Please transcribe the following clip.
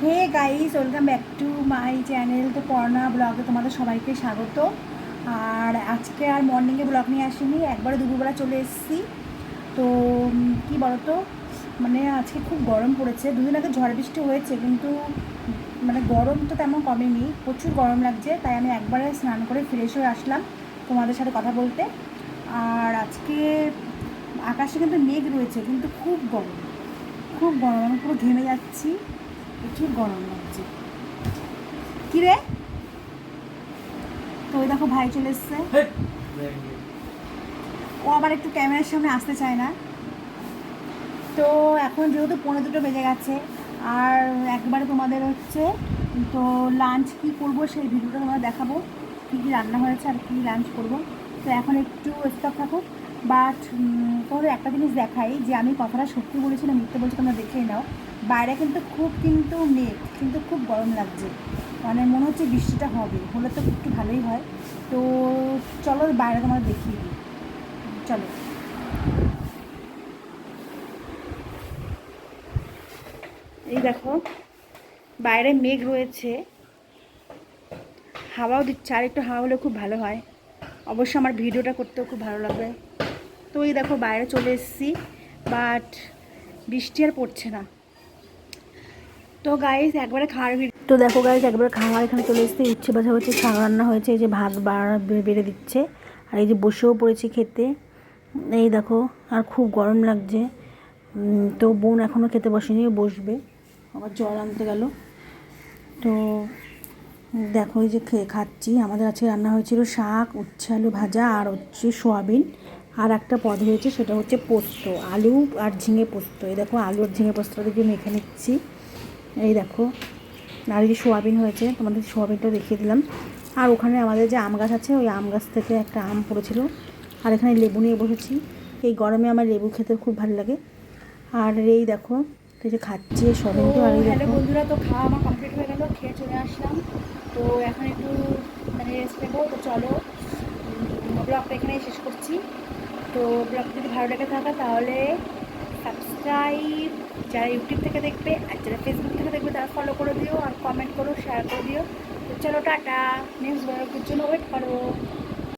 Hey guys, welcome back to my channel. তো পর্ণা ব্লগে তোমাদের সবাইকে স্বাগত। আর আজকে আর মর্নিংয়ে ব্লগ নিয়ে আসিনি, একবারে দুপুরবেলা চলে এসেছি। তো কী বলতো, মানে আজকে খুব গরম পড়েছে। দুদিন আগে ঝড় বৃষ্টি হয়েছে, কিন্তু মানে গরম তো তেমন কমেনি, প্রচুর গরম লাগছে। তাই আমি একবারে স্নান করে ফ্রেশ হয়ে আসলাম তোমাদের সাথে কথা বলতে। আর আজকে আকাশে কিন্তু মেঘ রয়েছে, কিন্তু খুব গরম, খুব গরম, আমি পুরো ঘেমে যাচ্ছি, প্রচুর গরম লাগছে। কী রে? তো ওই দেখো ভাই চলে এসছে। ও আবার একটু ক্যামেরার সামনে আসতে চায় না। তো এখন যেহেতু 2:45 বেজে গেছে, আর একবারে তোমাদের হচ্ছে তো লাঞ্চ কী করবো সেই ভিডিওটা তোমাদের দেখাবো, কী কী রান্না হয়েছে আর কী লাঞ্চ করবো। তো এখন একটু স্টপ থাকুক। বাট তোমাদের একটা জিনিস দেখাই, যে আমি কথাটা সত্যি বলেছি না মিথ্যে বলছি তোমরা দেখেই নাও। বাইরে কিন্তু মেঘ, কিন্তু খুব গরম লাগছে, মানে মনে হচ্ছে বৃষ্টিটা হবে, হলে তো একটু ভালোই হয়। তো চলো বাইরে তোমাদের দেখিয়ে দিই, চলো। এই দেখো বাইরে মেঘ রয়েছে, হাওয়াও দিচ্ছে, আর একটু হাওয়া হলে খুব ভালো হয়। অবশ্য আমার ভিডিওটা করতেও খুব ভালো লাগবে। তো এই দেখো বাইরে চলে এসেছি, বাট বৃষ্টি আর পড়ছে না। তো গাইস একবারে খাওয়ার তো দেখো গাইস একবারে খাওয়ার এখানে চলে এসেছি। উচ্ছে ভাজা হচ্ছে, শাক রান্না হয়েছে, এই যে ভাত বেড়ে দিচ্ছে, আর এই যে বসেও পড়েছি খেতে। এই দেখো, আর খুব গরম লাগছে। তো বোন এখনও খেতে বসেনি, বসবে, আবার জল আনতে গেল। তো দেখো এই যে খাচ্ছি। আমাদের আজকে রান্না হয়েছিল শাক, উচ্ছে আলু ভাজা, আর হচ্ছে সোয়াবিন, আর একটা পদ হয়েছে, সেটা হচ্ছে পোস্ত, আলু আর ঝিঙে পোস্ত। এই দেখো আলু আর ঝিঙে পোস্তটা দিয়ে মেখে নিচ্ছি। এই দেখো, আর এই যে সোয়াবিন হয়েছে, তোমাদের সোয়াবিনটাও দেখিয়ে দিলাম। আর ওখানে আমাদের যে আম গাছ আছে, ওই আম গাছ থেকে একটা আম পড়েছিল, আর এখানে লেবু নিয়ে বসেছি। এই গরমে আমার লেবু খেতে খুব ভালো লাগে। আর এই দেখো, তো যে খাচ্ছি সোয়াবিন। তো আর এই হ্যালো বন্ধুরা, তো খাওয়া আমার কমপ্লিট হয়ে গেল, খেয়ে চলে আসলাম। তো এখন একটু মানে রেস্ট নেবো। তো চলো ব্লগটা এখানেই শেষ করছি। তো ব্লগটা যদি ভালো লেগে থাকে তাহলে সাবস্ক্রাইব, যারা ইউটিউব থেকে দেখবে আর যারা ফেসবুক থেকে দেখবে তারা ফলো করে দিও, আর কমেন্ট করো, শেয়ার করে দিও। তো চলো টাটা, নেক্সট ব্লগের জন্য ওয়েট করো।